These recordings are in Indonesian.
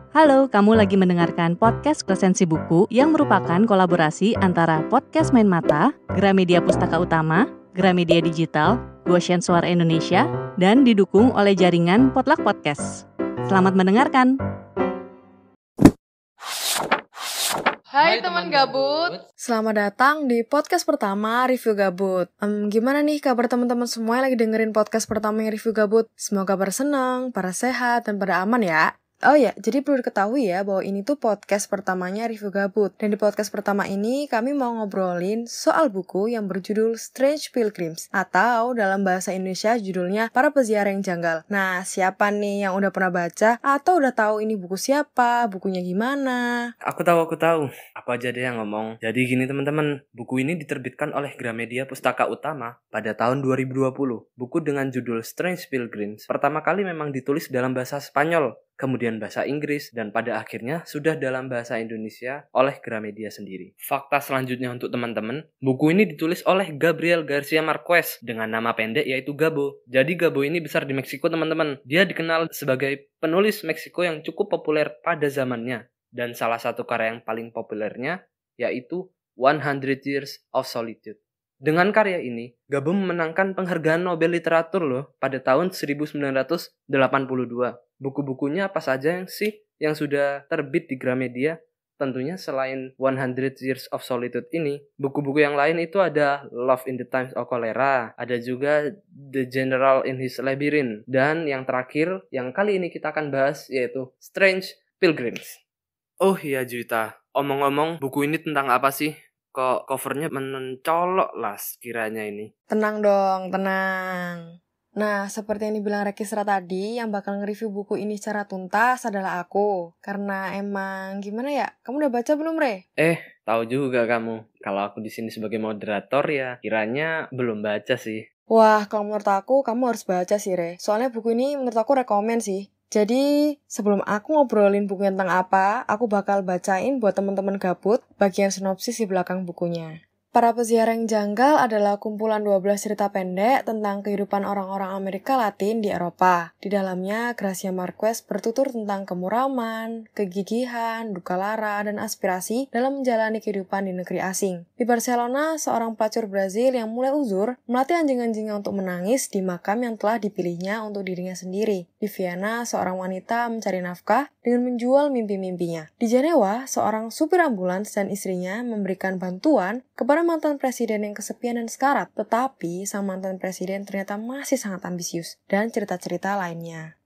Halo, kamu lagi mendengarkan podcast Resensi Buku yang merupakan kolaborasi antara Podcast Main Mata, Gramedia Pustaka Utama, Gramedia Digital, Goshen Suara Indonesia, dan didukung oleh jaringan Potluck Podcast. Selamat mendengarkan! Hai teman gabut. Selamat datang di podcast pertama Review Gabut. Gimana nih kabar teman-teman semua yang lagi dengerin podcast pertama yang Review Gabut? Semoga pada senang, pada sehat, dan pada aman ya. Oh ya, jadi perlu diketahui ya bahwa ini tuh podcast pertamanya Review Gabut. Dan di podcast pertama ini kami mau ngobrolin soal buku yang berjudul Strange Pilgrims, atau dalam bahasa Indonesia judulnya Para Peziarah yang Janggal. Nah, siapa nih yang udah pernah baca atau udah tahu ini buku siapa, bukunya gimana? Aku tahu. Aku aja deh yang ngomong. Jadi gini teman-teman, buku ini diterbitkan oleh Gramedia Pustaka Utama pada tahun 2020. Buku dengan judul Strange Pilgrims pertama kali memang ditulis dalam bahasa Spanyol, kemudian bahasa Inggris, dan pada akhirnya sudah dalam bahasa Indonesia oleh Gramedia sendiri. Fakta selanjutnya untuk teman-teman, buku ini ditulis oleh Gabriel Garcia Marquez dengan nama pendek yaitu Gabo. Jadi Gabo ini besar di Meksiko teman-teman. Dia dikenal sebagai penulis Meksiko yang cukup populer pada zamannya. Dan salah satu karya yang paling populernya yaitu 100 Years of Solitude. Dengan karya ini, Gabo memenangkan penghargaan Nobel Literatur loh pada tahun 1982. Buku-bukunya apa saja yang sudah terbit di Gramedia? Tentunya selain 100 Years of Solitude ini, buku-buku yang lain itu ada Love in the Times of Cholera, ada juga The General in His Labyrinth, dan yang terakhir yang kali ini kita akan bahas yaitu Strange Pilgrims. Oh iya Juita, omong-omong buku ini tentang apa sih? Kok covernya mencolok lah sekiranya ini. Tenang dong, tenang. Nah, seperti yang dibilang Rekisra tadi, yang bakal nge-review buku ini secara tuntas adalah aku. Karena emang, gimana ya? Kamu udah baca belum, Re? Tahu juga kamu. Kalau aku di sini sebagai moderator ya, kiranya belum baca sih. Wah, kalau menurut aku, kamu harus baca sih, Re. Soalnya buku ini menurut aku rekomen sih. Jadi, sebelum aku ngobrolin buku tentang apa, aku bakal bacain buat teman-teman gabut bagian sinopsis di belakang bukunya. Para Peziarah yang Janggal adalah kumpulan 12 cerita pendek tentang kehidupan orang-orang Amerika Latin di Eropa. Di dalamnya, Gracia Marquez bertutur tentang kemuraman, kegigihan, duka lara, dan aspirasi dalam menjalani kehidupan di negeri asing. Di Barcelona, seorang pelacur Brazil yang mulai uzur melatih anjing-anjingnya untuk menangis di makam yang telah dipilihnya untuk dirinya sendiri. Di Vienna, seorang wanita mencari nafkah dengan menjual mimpi-mimpinya. Di Jenewa, seorang supir ambulans dan istrinya memberikan bantuan kepada mantan presiden yang kesepian dan sekarat, tetapi sang mantan presiden ternyata masih sangat ambisius, dan cerita-cerita lainnya.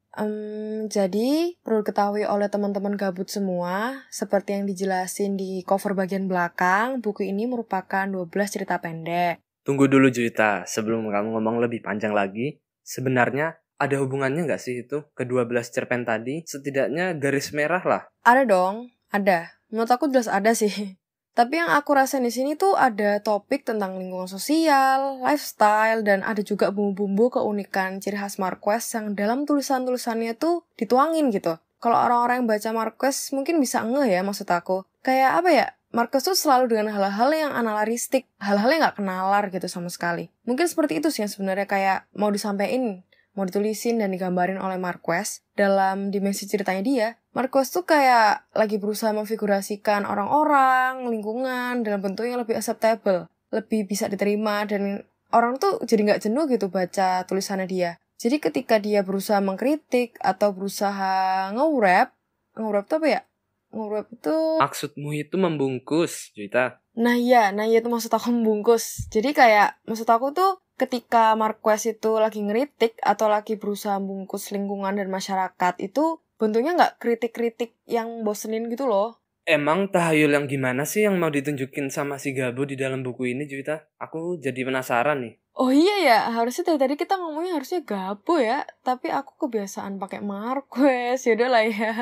Jadi, perlu diketahui oleh teman-teman gabut semua, seperti yang dijelasin di cover bagian belakang, buku ini merupakan 12 cerita pendek. Tunggu dulu Juita, sebelum kamu ngomong lebih panjang lagi, sebenarnya ada hubungannya nggak sih itu ke-12 cerpen tadi? Setidaknya garis merah lah. Ada dong, ada. Menurut aku jelas ada sih. Tapi yang aku rasain di sini tuh ada topik tentang lingkungan sosial, lifestyle, dan ada juga bumbu-bumbu keunikan ciri khas Marquez yang dalam tulisan-tulisannya tuh dituangin gitu. Kalau orang-orang yang baca Marquez mungkin bisa ngeh ya maksud aku. Kayak apa ya? Marquez tuh selalu dengan hal-hal yang analitik, hal-hal yang gak kenalar gitu sama sekali. Mungkin seperti itu sih yang sebenarnya kayak mau disampaikan, mau ditulisin dan digambarin oleh Marquez dalam dimensi ceritanya dia. Marquez tuh kayak lagi berusaha memfigurasikan orang-orang, lingkungan dalam bentuk yang lebih acceptable, lebih bisa diterima, dan orang tuh jadi gak jenuh gitu baca tulisannya dia. Jadi ketika dia berusaha mengkritik atau berusaha nge-rap tuh apa ya? Nge-rap itu... Maksudmu itu membungkus, Juita? Nah itu maksud aku membungkus. Jadi kayak, maksud aku tuh ketika Marquez itu lagi ngeritik atau lagi berusaha membungkus lingkungan dan masyarakat itu bentuknya nggak kritik-kritik yang bosenin gitu loh. Emang tahayul yang gimana sih yang mau ditunjukin sama si Gabo di dalam buku ini, Juita? Aku jadi penasaran nih. Oh iya ya, harusnya dari tadi kita ngomongnya harusnya Gabo ya, tapi aku kebiasaan pakai Marquez, yaudah lah ya.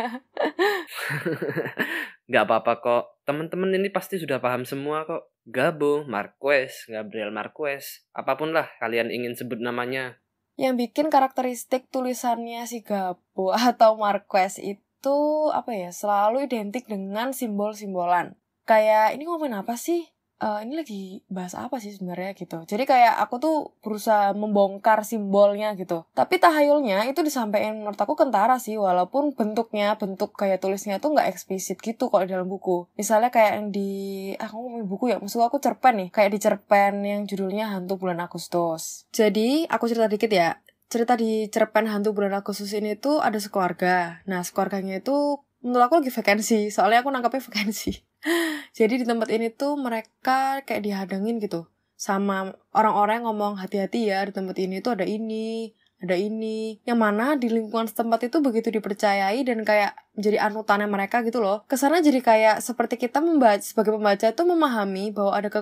Gak apa-apa kok, teman-teman ini pasti sudah paham semua kok. Gabo, Marquez, Gabriel Marquez, apapun lah kalian ingin sebut namanya. Yang bikin karakteristik tulisannya si Gabo atau Marquez itu apa ya, selalu identik dengan simbol-simbolan. Kayak ini ngomongin apa sih? ini lagi bahas apa sih sebenarnya gitu. Jadi kayak aku tuh berusaha membongkar simbolnya gitu. Tapi tahayulnya itu disampaikan menurut aku kentara sih, walaupun bentuk gaya tulisnya tuh nggak eksplisit gitu kalau di dalam buku. Misalnya kayak yang di aku ngomongin buku ya, maksud aku cerpen nih. Kayak di cerpen yang judulnya Hantu Bulan Agustus. Jadi aku cerita dikit ya. Cerita di cerpen Hantu Bulan Agustus ini tuh ada sekeluarga. Nah, sekeluarganya itu menurut aku lagi vakansi, soalnya aku nangkapnya vakansi. Jadi di tempat ini tuh mereka kayak dihadangin gitu sama orang-orang yang ngomong hati-hati ya, di tempat ini tuh ada ini. Yang mana di lingkungan setempat itu begitu dipercayai dan kayak menjadi anutannya mereka gitu loh. Kesana jadi kayak seperti kita sebagai pembaca itu memahami bahwa ada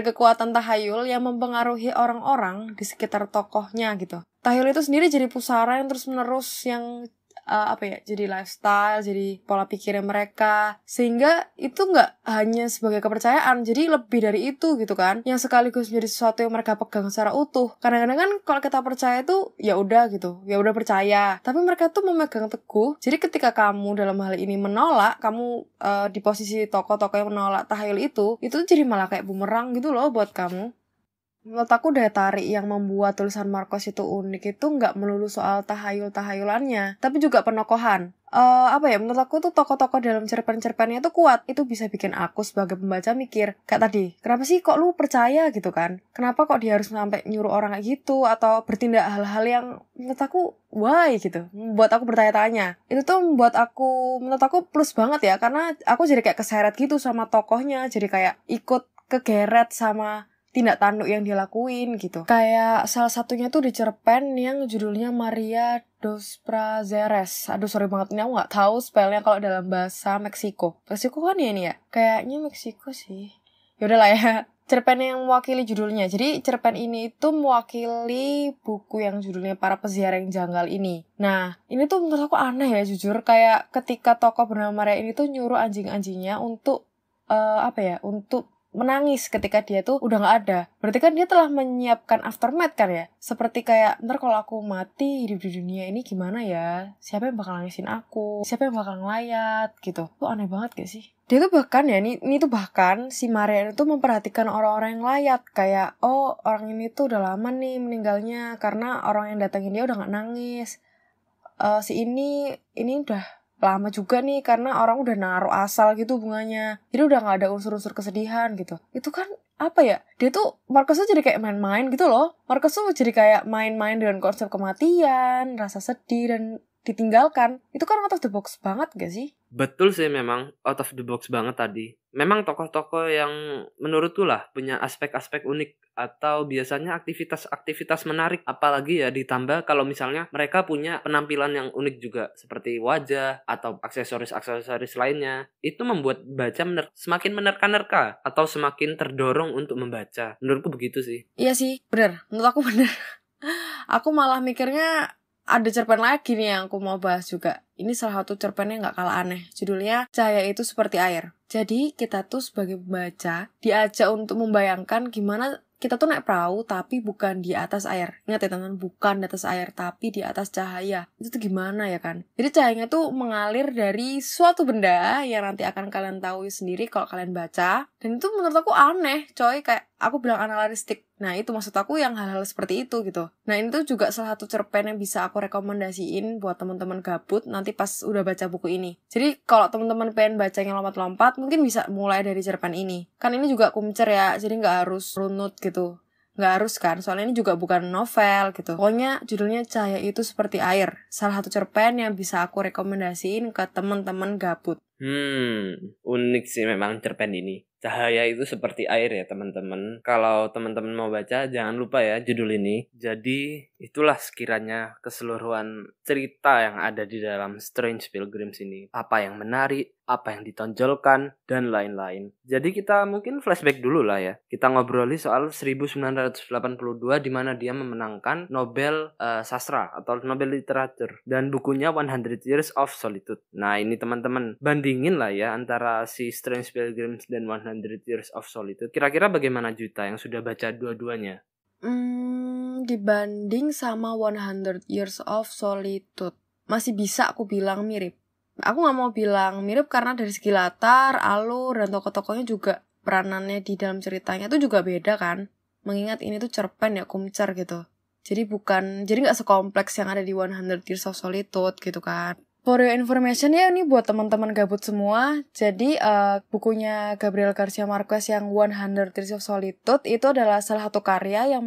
kekuatan tahayul yang mempengaruhi orang-orang di sekitar tokohnya gitu. Tahayul itu sendiri jadi pusara yang terus-menerus yang jadi lifestyle, jadi pola pikirnya mereka, sehingga itu nggak hanya sebagai kepercayaan, jadi lebih dari itu gitu kan, yang sekaligus menjadi sesuatu yang mereka pegang secara utuh. Kadang-kadang kan kalau kita percaya itu ya udah gitu, ya udah percaya, tapi mereka tuh memegang teguh. Jadi ketika kamu dalam hal ini menolak, kamu di posisi tokoh-tokoh yang menolak tahayul itu jadi malah kayak bumerang gitu loh buat kamu. Menurut aku daya tarik yang membuat tulisan Marcos itu unik itu nggak melulu soal tahayul-tahayulannya, tapi juga penokohan. Menurut aku tuh tokoh-tokoh dalam cerpen-cerpennya tuh kuat. Itu bisa bikin aku sebagai pembaca mikir, kayak tadi, kenapa sih kok lu percaya gitu kan? Kenapa kok dia harus sampai nyuruh orang kayak gitu, atau bertindak hal-hal yang menurut aku, why gitu? Membuat aku bertanya-tanya. Itu tuh menurut aku plus banget ya, karena aku jadi kayak keseret gitu sama tokohnya, jadi kayak ikut kegeret sama tindak tanduk yang dilakuin gitu. Kayak salah satunya tuh di cerpen yang judulnya Maria dos Prazeres. Aduh sorry banget, ini aku gak tahu spellnya kalau dalam bahasa Meksiko. Meksiko kan ya ini ya? Kayaknya Meksiko sih. Yaudah lah ya. Cerpen yang mewakili judulnya. Jadi cerpen ini itu mewakili buku yang judulnya Para Peziarah yang Janggal ini. Nah, ini tuh menurut aku aneh ya jujur. Kayak ketika tokoh bernama Maria ini tuh nyuruh anjing-anjingnya untuk untuk menangis ketika dia tuh udah gak ada. Berarti kan dia telah menyiapkan aftermath kan ya? Seperti kayak, ntar kalau aku mati hidup di dunia ini gimana ya? Siapa yang bakal nangisin aku? Siapa yang bakal ngelayat? Gitu. Itu aneh banget gak sih? Dia tuh bahkan ya, ini tuh bahkan si Maria itu memperhatikan orang-orang yang layat. Kayak, oh orang ini tuh udah lama nih meninggalnya karena orang yang datangin dia udah gak nangis. Si ini udah lama juga nih karena orang udah naruh asal gitu bunganya, jadi udah gak ada unsur-unsur kesedihan gitu. Itu kan dia tuh Marcos tuh jadi kayak main-main gitu loh. Marcos tuh jadi kayak main-main dengan konsep kematian, rasa sedih dan ditinggalkan. Itu kan out of the box banget gak sih? Betul sih, memang out of the box banget tadi. Memang tokoh-tokoh yang menurutku lah punya aspek-aspek unik atau biasanya aktivitas-aktivitas menarik, apalagi ya ditambah kalau misalnya mereka punya penampilan yang unik juga seperti wajah atau aksesoris-aksesoris lainnya. Itu membuat baca semakin menerka-nerka atau semakin terdorong untuk membaca. Menurutku begitu sih. Iya sih, bener. Menurut aku bener. Aku malah mikirnya ada cerpen lagi nih yang aku mau bahas juga. Ini salah satu cerpennya gak kalah aneh. Judulnya Cahaya Itu Seperti Air. Jadi kita tuh sebagai pembaca diajak untuk membayangkan gimana kita tuh naik perahu tapi bukan di atas air. Ingat ya teman-teman, bukan di atas air tapi di atas cahaya. Itu tuh gimana ya kan? Jadi cahayanya tuh mengalir dari suatu benda yang nanti akan kalian tahu sendiri kalau kalian baca. Dan itu menurut aku aneh, coy. Kayak aku bilang analistik. Nah itu maksud aku yang hal-hal seperti itu gitu. Nah ini tuh juga salah satu cerpen yang bisa aku rekomendasiin buat teman-teman gabut nanti pas udah baca buku ini. Jadi kalau teman-teman pengen baca yang lompat-lompat mungkin bisa mulai dari cerpen ini. Kan ini juga kumcer ya, jadi gak harus runut gitu. Gak harus kan, soalnya ini juga bukan novel gitu. Pokoknya judulnya Cahaya Itu Seperti Air. Salah satu cerpen yang bisa aku rekomendasiin ke teman-teman gabut. Unik sih memang cerpen ini. Cahaya itu seperti air ya teman-teman. Kalau teman-teman mau baca jangan lupa ya judul ini. Jadi itulah sekiranya keseluruhan cerita yang ada di dalam Strange Pilgrims ini. Apa yang menarik, apa yang ditonjolkan, dan lain-lain. Jadi kita mungkin flashback dulu lah ya. Kita ngobroli soal 1982 di mana dia memenangkan Nobel Sastra atau Nobel Literatur. Dan bukunya 100 Years of Solitude. Nah ini teman-teman, bandingin lah ya antara si Strange Pilgrims dan 100 Years of Solitude. Kira-kira bagaimana Juta yang sudah baca dua-duanya? Dibanding sama 100 Years of Solitude, masih bisa aku bilang mirip. Aku nggak mau bilang mirip karena dari segi latar, alur, dan tokoh-tokohnya juga peranannya di dalam ceritanya tuh juga beda kan. Mengingat ini tuh cerpen ya, kumcer gitu. Jadi nggak sekompleks yang ada di 100 Years of Solitude gitu kan. For your information ya, ini buat teman-teman gabut semua. Jadi bukunya Gabriel Garcia Marquez yang 100 Years of Solitude itu adalah salah satu karya yang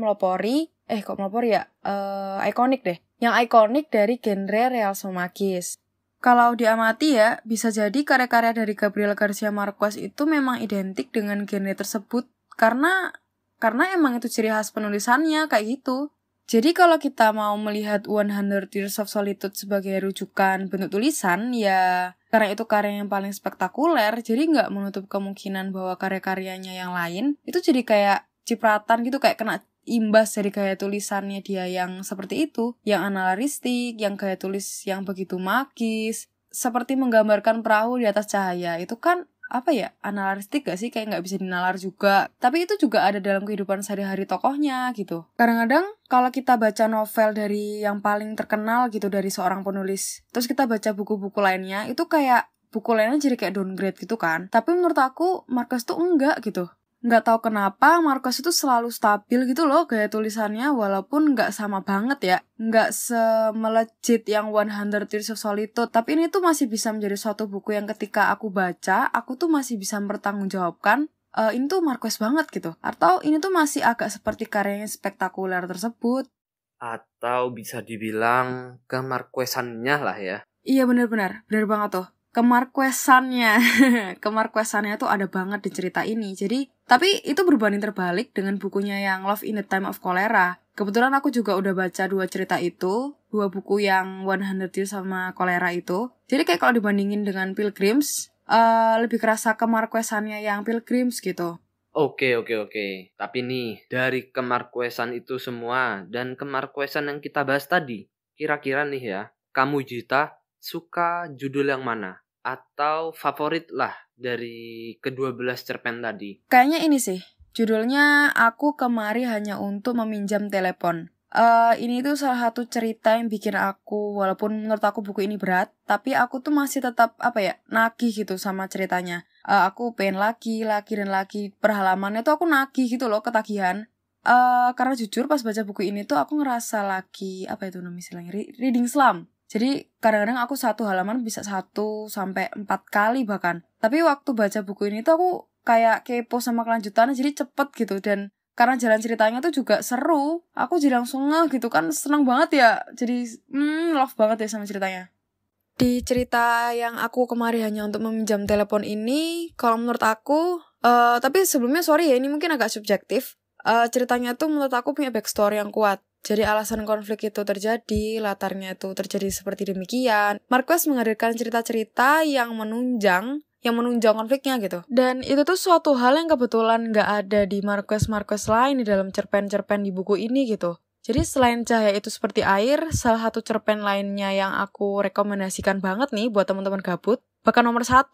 ikonik deh. Yang ikonik dari genre realisme magis. Kalau diamati ya, bisa jadi karya-karya dari Gabriel Garcia Marquez itu memang identik dengan genre tersebut. Karena emang itu ciri khas penulisannya kayak gitu. Jadi kalau kita mau melihat 100 Years of Solitude sebagai rujukan bentuk tulisan, ya karena itu karya yang paling spektakuler, jadi nggak menutup kemungkinan bahwa karya-karyanya yang lain itu jadi kayak cipratan gitu, kayak kena imbas dari gaya tulisannya dia yang seperti itu, yang analistik, yang gaya tulis yang begitu magis, seperti menggambarkan perahu di atas cahaya. Itu kan analistik gak sih? Kayak nggak bisa dinalar juga. Tapi itu juga ada dalam kehidupan sehari-hari tokohnya gitu. Kadang-kadang kalau kita baca novel dari yang paling terkenal gitu dari seorang penulis, terus kita baca buku-buku lainnya, itu kayak buku lainnya jadi kayak downgrade gitu kan. Tapi menurut aku Marquez tuh enggak gitu. Nggak tahu kenapa Marquez itu selalu stabil gitu loh gaya tulisannya, walaupun nggak sama banget ya. Nggak semelejit yang 100 Years of Solitude. Tapi ini tuh masih bisa menjadi suatu buku yang ketika aku baca, aku tuh masih bisa mempertanggungjawabkan ini tuh Marquez banget gitu. Atau ini tuh masih agak seperti karyanya spektakuler tersebut. Atau bisa dibilang kemarquesannya lah ya. Iya bener banget tuh. Kemarquesannya tuh ada banget di cerita ini. Tapi itu berbanding terbalik dengan bukunya yang Love in the Time of Cholera. Kebetulan aku juga udah baca 2 cerita itu, 2 buku yang 100 Years sama Cholera itu. Jadi kayak kalau dibandingin dengan Pilgrims, lebih kerasa kemarquesannya yang Pilgrims gitu. Oke. Tapi nih, dari kemarquesan itu semua dan kemarquesan yang kita bahas tadi, kira-kira nih ya, kamu Jita suka judul yang mana? Atau favorit lah dari ke-12 cerpen tadi? Kayaknya ini sih, judulnya Aku Kemari Hanya Untuk Meminjam Telepon. Ini tuh salah satu cerita yang bikin aku, walaupun menurut aku buku ini berat, tapi aku tuh masih tetap nagih gitu sama ceritanya. Aku pengen lagi, per halamannya tuh aku nagih gitu loh, ketagihan. Karena jujur pas baca buku ini tuh aku ngerasa lagi, istilahnya, reading slump. Jadi kadang-kadang aku satu halaman bisa 1 sampai 4 kali bahkan. Tapi waktu baca buku ini tuh aku kayak kepo sama kelanjutannya, jadi cepet gitu. Dan karena jalan ceritanya tuh juga seru, aku jadi langsung gitu kan, senang banget ya. Jadi love banget ya sama ceritanya. Di cerita yang Aku Kemari Hanya Untuk Meminjam Telepon ini, kalau menurut aku, tapi sebelumnya sorry ya, ini mungkin agak subjektif. Ceritanya tuh menurut aku punya backstory yang kuat. Jadi alasan konflik itu terjadi, latarnya itu terjadi seperti demikian. Marquez menghadirkan cerita-cerita yang menunjang konfliknya gitu. Dan itu tuh suatu hal yang kebetulan nggak ada di Marquez lain di dalam cerpen-cerpen di buku ini gitu. Jadi selain Cahaya Itu Seperti Air, salah satu cerpen lainnya yang aku rekomendasikan banget nih buat teman-teman gabut, bahkan nomor 1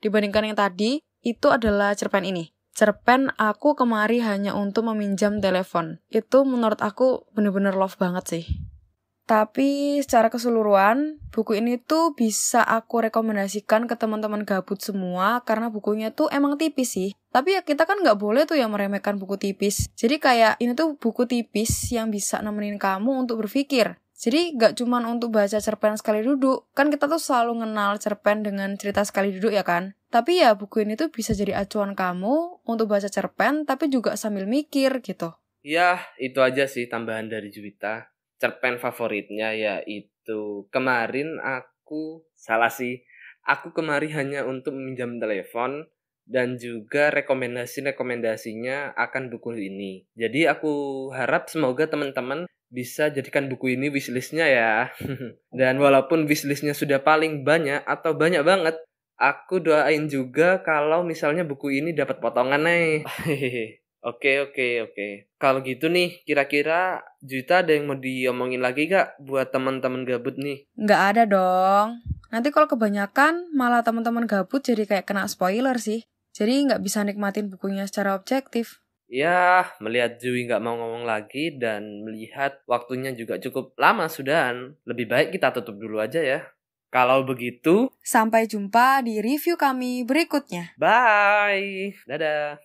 dibandingkan yang tadi, itu adalah cerpen ini. Cerpen Aku Kemari Hanya Untuk Meminjam Telepon. Itu menurut aku bener-bener love banget sih. Tapi secara keseluruhan, buku ini tuh bisa aku rekomendasikan ke teman-teman gabut semua karena bukunya tuh emang tipis sih. Tapi ya kita kan nggak boleh tuh yang meremehkan buku tipis. Jadi kayak ini tuh buku tipis yang bisa nemenin kamu untuk berpikir. Jadi nggak cuma untuk baca cerpen sekali duduk. Kan kita tuh selalu kenal cerpen dengan cerita sekali duduk ya kan? Tapi ya buku ini tuh bisa jadi acuan kamu untuk baca cerpen tapi juga sambil mikir gitu. Ya, itu aja sih tambahan dari Juwita. Cerpen favoritnya yaitu Aku Kemari Hanya Untuk Meminjam Telepon, dan juga rekomendasinya akan buku ini. Jadi aku harap semoga teman-teman bisa jadikan buku ini wishlistnya ya. Dan walaupun wishlistnya sudah paling banyak atau banyak banget, aku doain juga kalau misalnya buku ini dapat potongan nih. Oke. Kalau gitu nih, kira-kira Juwita ada yang mau diomongin lagi gak buat teman-teman gabut nih? Nggak ada dong. Nanti kalau kebanyakan, malah teman-teman gabut jadi kayak kena spoiler sih. Jadi nggak bisa nikmatin bukunya secara objektif. Ya, melihat Jui nggak mau ngomong lagi dan melihat waktunya juga cukup lama sudahan. Lebih baik kita tutup dulu aja ya. Kalau begitu, Sampai jumpa di review kami berikutnya. bye. Dadah.